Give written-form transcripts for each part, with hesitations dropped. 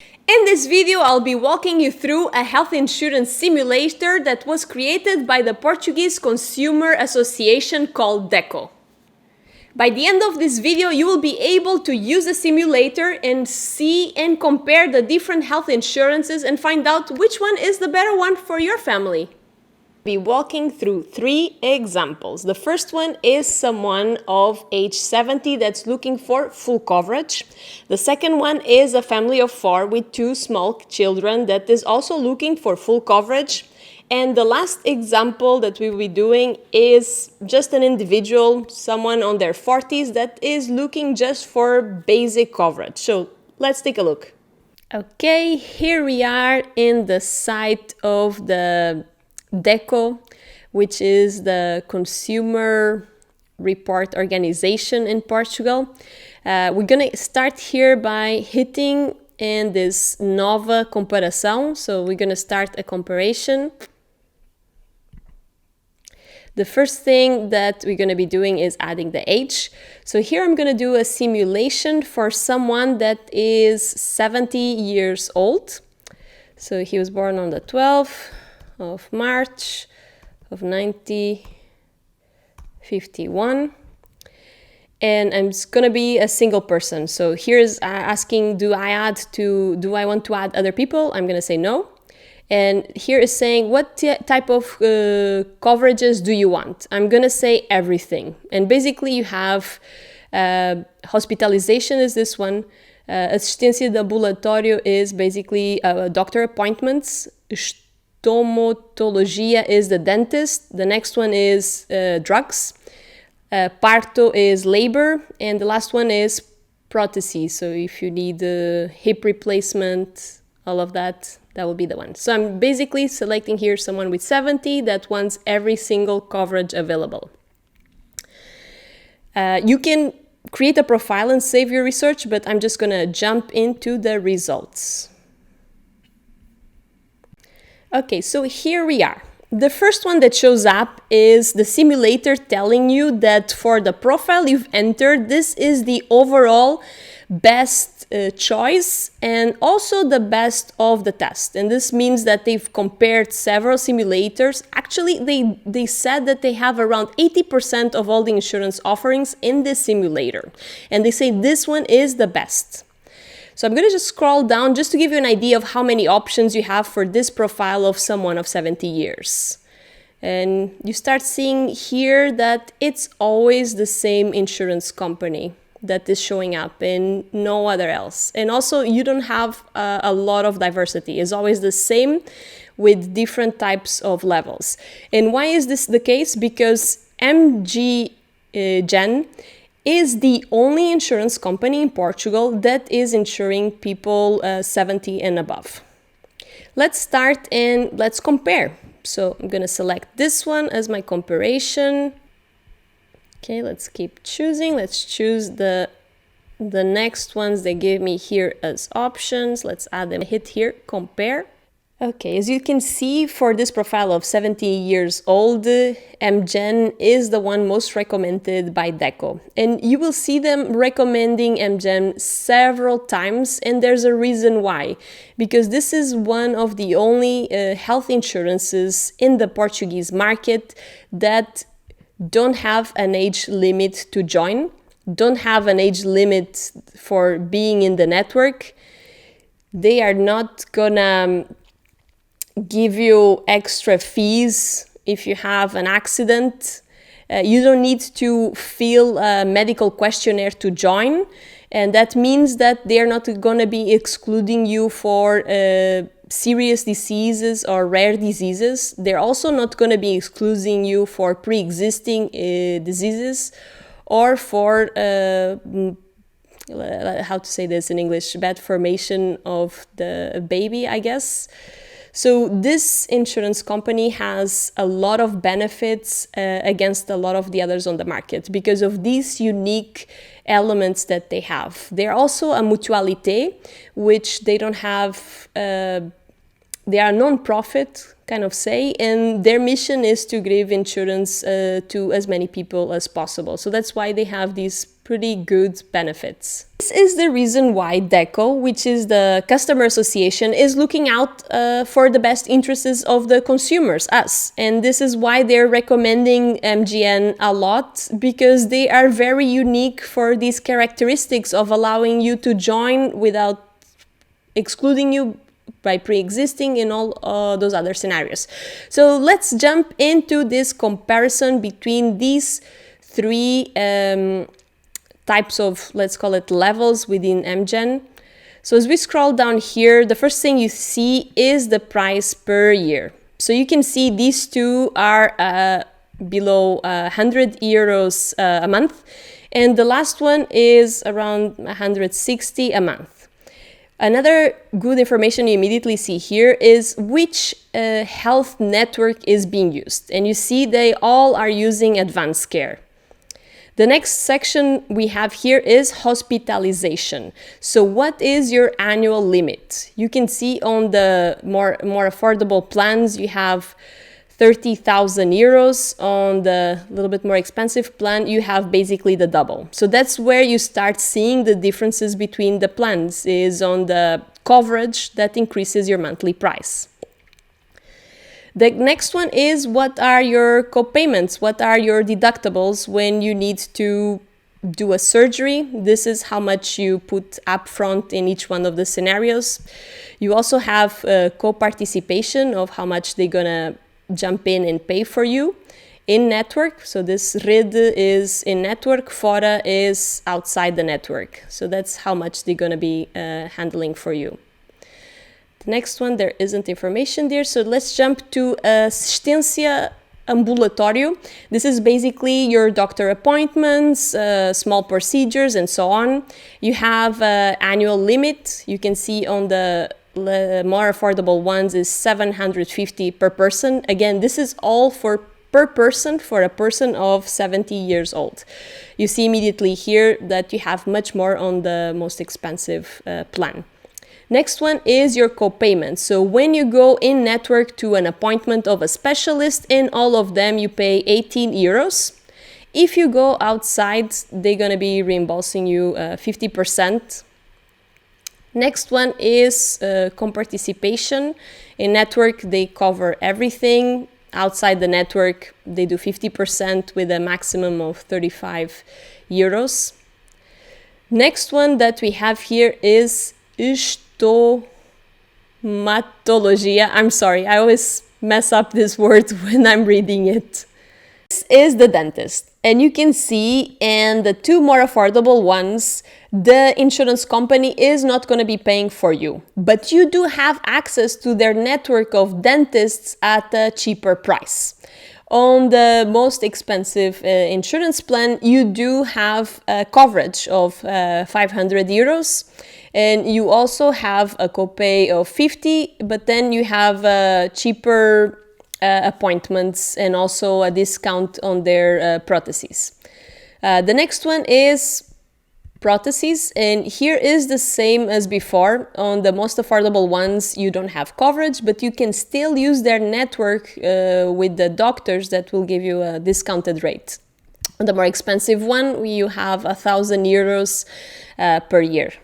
In this video, I'll be walking you through a health insurance simulator that was created by the Portuguese Consumer Association called DECO. By the end of this video, you will be able to use the simulator and see and compare the different health insurances and find out which one is the better one for your family. Be walking through 3 examples. The first one is someone of age 70 that's looking for full coverage. The second one is a family of 4 with 2 small children that is also looking for full coverage. And the last example that we will be doing is just an individual, someone on their 40s that is looking just for basic coverage. So let's take a look. Okay, here we are in the site of the DECO, which is the Consumer Report Organization in Portugal. We're going to start here by hitting in this Nova Comparação. So we're going to start a comparison. The first thing that we're going to be doing is adding the age. So here I'm going to do a simulation for someone that is 70 years old. So he was born on the 12th of March of 1951. And I'm just going to be a single person. So here's asking, do I want to add other people? I'm going to say no. And here is saying, what type of coverages do you want? I'm going to say everything. And basically you have hospitalization is this one. Assistência de ambulatório is basically doctor appointments. Stomatologia is the dentist. The next one is drugs. Parto is labor. And the last one is prostheses. So if you need hip replacement, all of that, that will be the one. So I'm basically selecting here someone with 70 that wants every single coverage available. You can create a profile and save your research, but I'm just going to jump into the results. Okay, so here we are. The first one that shows up is the simulator telling you that for the profile you've entered, this is the overall best choice and also the best of the test. And this means that they've compared several simulators. Actually, they said that they have around 80% of all the insurance offerings in this simulator. And they say this one is the best. So I'm going to just scroll down just to give you an idea of how many options you have for this profile of someone of 70 years. And you start seeing here that it's always the same insurance company that is showing up and no other else. And also you don't have a lot of diversity. It's always the same with different types of levels. And why is this the case? Because MG Gen is the only insurance company in Portugal that is insuring people 70 and above. Let's start and let's compare. So I'm going to select this one as my comparison. Okay, let's keep choosing. Let's choose the next ones they give me here as options. Let's add them. Hit here, compare. Okay, as you can see, for this profile of 70 years old, MGen is the one most recommended by DECO. And you will see them recommending MGen several times, and there's a reason why. Because this is one of the only health insurances in the Portuguese market that don't have an age limit to join, don't have an age limit for being in the network. They are not gonna give you extra fees if you have an accident. You don't need to fill a medical questionnaire to join. And that means that they're not gonna be excluding you for serious diseases or rare diseases. They're also not going to be excluding you for pre-existing diseases or for, how to say this in English, bad formation of the baby, I guess. So this insurance company has a lot of benefits against a lot of the others on the market because of these unique elements that they have. They're also a mutualité, which they don't have, they are non-profit, kind of say, and their mission is to give insurance to as many people as possible. So that's why they have these pretty good benefits. This is the reason why DECO, which is the customer association, is looking out for the best interests of the consumers, us. And this is why they're recommending MGN a lot, because they are very unique for these characteristics of allowing you to join without excluding you by pre-existing in all those other scenarios. So let's jump into this comparison between these three types of, let's call it, levels within MGen. So as we scroll down here, the first thing you see is the price per year. So you can see these two are below 100 euros a month, and the last one is around 160 a month. Another good information you immediately see here is which health network is being used. And you see they all are using advanced care. The next section we have here is hospitalization. So what is your annual limit? You can see on the more affordable plans, you have 30,000 euros. On the little bit more expensive plan, you have basically the double. So that's where you start seeing the differences between the plans, is on the coverage that increases your monthly price. The next one is, what are your co-payments? What are your deductibles when you need to do a surgery? This is how much you put upfront in each one of the scenarios. You also have co-participation of how much they're gonna jump in and pay for you in network. So this RID is in network, fora is outside the network. So that's how much they're gonna be handling for you. The next one, there isn't information there. So let's jump to assistência ambulatório. This is basically your doctor appointments, small procedures, and so on. You have annual limit. You can see on the more affordable ones is 750 per person. Again, this is all for per person for a person of 70 years old. You see immediately here that you have much more on the most expensive plan. Next one is your co-payment. So when you go in network to an appointment of a specialist, in all of them you pay 18 euros. If you go outside, they're gonna be reimbursing you 50%. Next one is co-participation. In network, they cover everything. Outside the network, they do 50% with a maximum of 35 euros. Next one that we have here is stomatologia. I'm sorry, I always mess up this word when I'm reading it. This is the dentist, and you can see in the two more affordable ones, the insurance company is not going to be paying for you, but you do have access to their network of dentists at a cheaper price. On the most expensive insurance plan, you do have coverage of 500 euros. And you also have a copay of 50, but then you have cheaper appointments and also a discount on their prostheses. The next one is prostheses, and here is the same as before. On the most affordable ones, you don't have coverage, but you can still use their network with the doctors that will give you a discounted rate. On the more expensive one, you have 1,000 euros per year.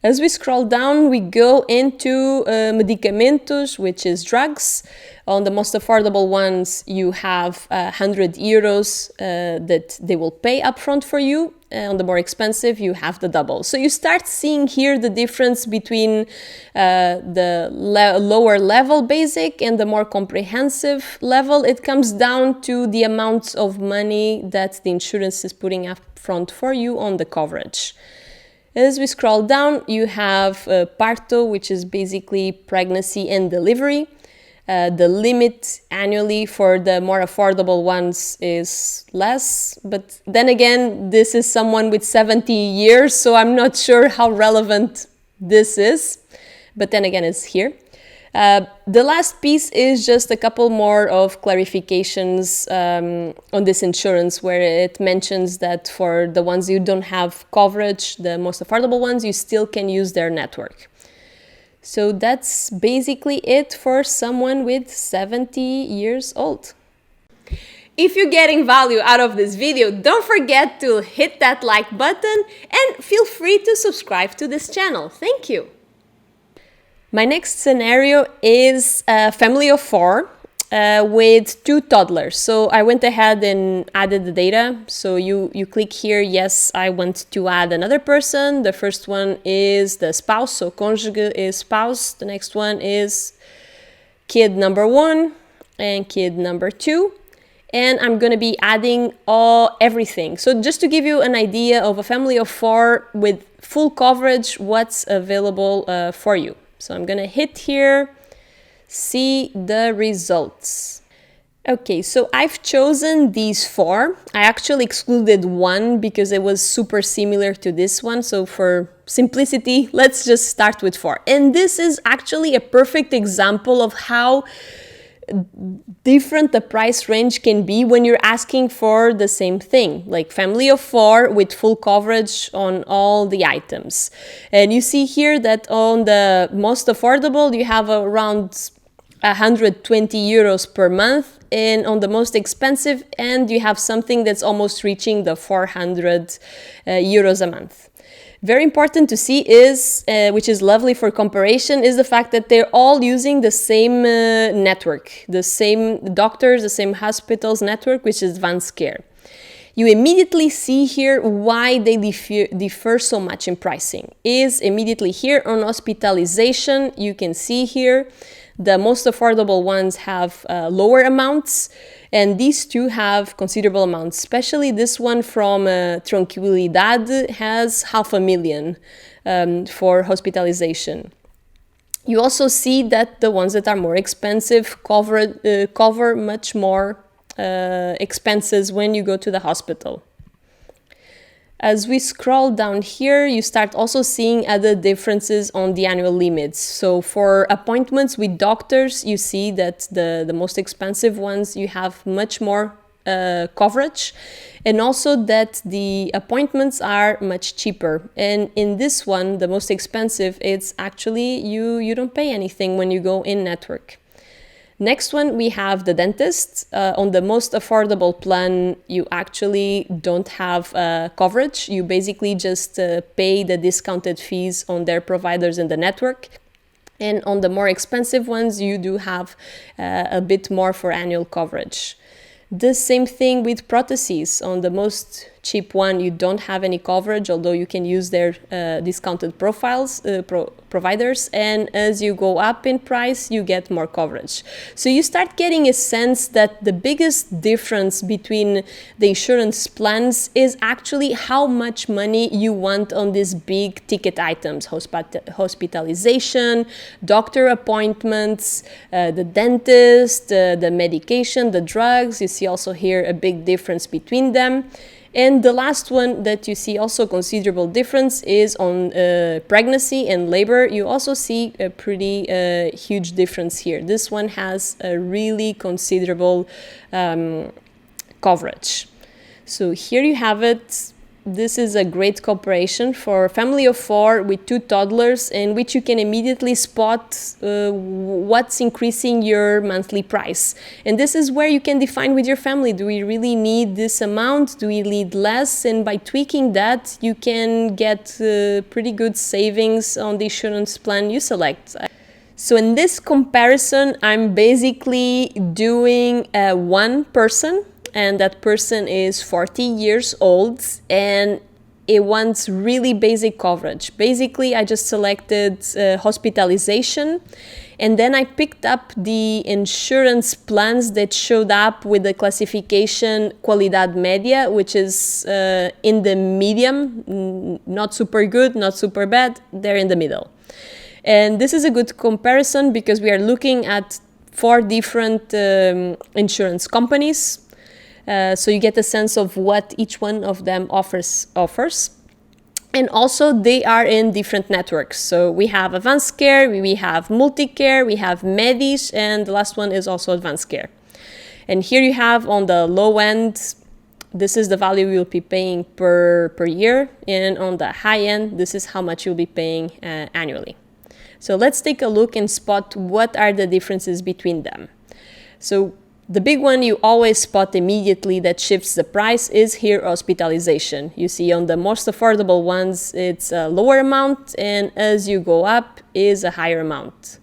As we scroll down, we go into medicamentos, which is drugs. On the most affordable ones, you have 100 euros that they will pay upfront for you. On the more expensive, you have the double. So you start seeing here the difference between the lower level basic and the more comprehensive level. It comes down to the amounts of money that the insurance is putting upfront for you on the coverage. As we scroll down, you have parto, which is basically pregnancy and delivery. The limit annually for the more affordable ones is less, but then again, this is someone with 70 years, so I'm not sure how relevant this is, but then again, it's here. The last piece is just a couple more of clarifications on this insurance, where it mentions that for the ones you don't have coverage, the most affordable ones, you still can use their network. So that's basically it for someone with 70 years old. If you're getting value out of this video, don't forget to hit that like button and feel free to subscribe to this channel. Thank you. My next scenario is a family of 4 with 2 toddlers. So I went ahead and added the data. So you click here, yes, I want to add another person. The first one is the spouse, so cônjuge is spouse. The next one is kid number 1 and kid number 2. And I'm going to be adding everything. So just to give you an idea of a family of 4 with full coverage, what's available for you. So I'm going to hit here, see the results. Okay, so I've chosen these 4. I actually excluded 1 because it was super similar to this one. So for simplicity, let's just start with 4. And this is actually a perfect example of how different the price range can be when you're asking for the same thing, like family of 4 with full coverage on all the items. And you see here that on the most affordable, you have around 120 euros per month, and on the most expensive end, you have something that's almost reaching the 400 euros a month. Very important to see is, which is lovely for comparison, is the fact that they're all using the same network, the same doctors, the same hospitals network, which is heathcare. You immediately see here why they differ so much in pricing. Is immediately here on hospitalization, you can see here the most affordable ones have lower amounts, and these 2 have considerable amounts. Especially this one from Tranquilidad has 500,000 for hospitalization. You also see that the ones that are more expensive cover much more expenses when you go to the hospital. As we scroll down here, you start also seeing other differences on the annual limits. So for appointments with doctors, you see that the most expensive ones, you have much more coverage, and also that the appointments are much cheaper. And in this one, the most expensive, it's actually you don't pay anything when you go in network. Next one, we have the dentist. On the most affordable plan, you actually don't have coverage. You basically just pay the discounted fees on their providers in the network. And on the more expensive ones, you do have a bit more for annual coverage. The same thing with prostheses. On the most cheap one, you don't have any coverage, although you can use their discounted providers. And as you go up in price, you get more coverage. So you start getting a sense that the biggest difference between the insurance plans is actually how much money you want on these big ticket items: hospitalization, doctor appointments, the dentist, the medication, the drugs. You see also here a big difference between them. And the last one that you see also considerable difference is on pregnancy and labor. You also see a pretty huge difference here. This one has a really considerable coverage. So here you have it. This is a great comparison for a family of 4 with 2 toddlers, in which you can immediately spot what's increasing your monthly price. And this is where you can define with your family, do we really need this amount? Do we need less? And by tweaking that, you can get pretty good savings on the insurance plan you select. So in this comparison, I'm basically doing one person, and that person is 40 years old, and it wants really basic coverage. Basically, I just selected hospitalization, and then I picked up the insurance plans that showed up with the classification Qualidad Media, which is in the medium, not super good, not super bad, they're in the middle. And this is a good comparison because we are looking at 4 different insurance companies. So you get a sense of what each one of them offers. And also they are in different networks. So we have heathcare, we have MeetCarolas, we have Medis, and the last one is also heathcare. And here you have on the low end, this is the value you'll be paying per year. And on the high end, this is how much you'll be paying annually. So let's take a look and spot what are the differences between them. So The big one you always spot immediately that shifts the price is here hospitalization. You see on the most affordable ones it's a lower amount, and as you go up is a higher amount.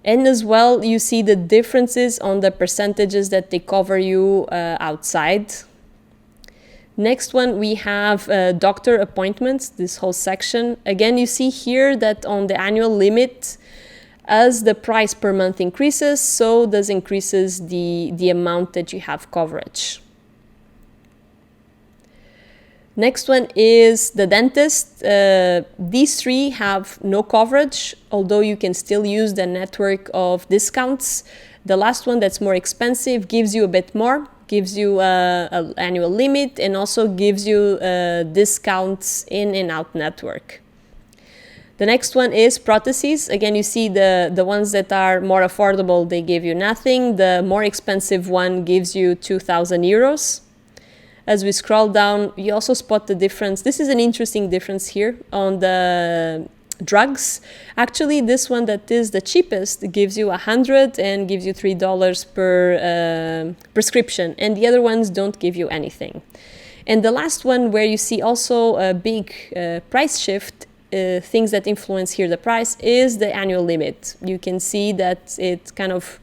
And as well you see the differences on the percentages that they cover you outside. Next one we have doctor appointments, this whole section. Again you see here that on the annual limit, as the price per month increases, so does increases the amount that you have coverage. Next one is the dentist. These three have no coverage, although you can still use the network of discounts. The last one that's more expensive gives you a bit more, gives you an annual limit, and also gives you discounts in and out network. The next one is prostheses. Again, you see the ones that are more affordable, they give you nothing. The more expensive one gives you 2,000 euros. As we scroll down, you also spot the difference. This is an interesting difference here on the drugs. Actually, this one that is the cheapest gives you 100 and gives you $3 per prescription. And the other ones don't give you anything. And the last one where you see also a big price shift, things that influence here the price, is the annual limit. You can see that it kind of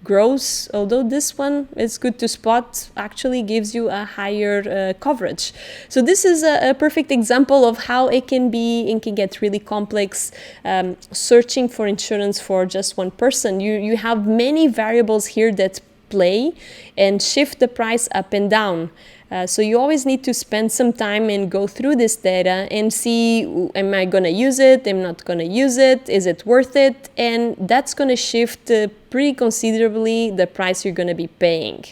grows, although this one is good to spot, actually gives you a higher coverage. So this is a perfect example of how it can get really complex searching for insurance for just one person. You have many variables here that play and shift the price up and down. So you always need to spend some time and go through this data and see, am I going to use it? Am I not going to use it? Is it worth it? And that's going to shift pretty considerably the price you're going to be paying.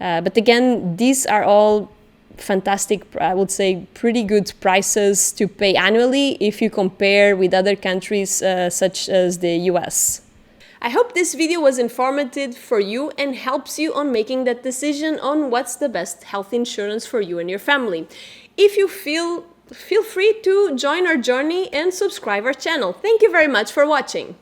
But again, these are all fantastic, I would say pretty good prices to pay annually if you compare with other countries such as the US. I hope this video was informative for you and helps you on making that decision on what's the best health insurance for you and your family. If you feel free to join our journey and subscribe our channel. Thank you very much for watching.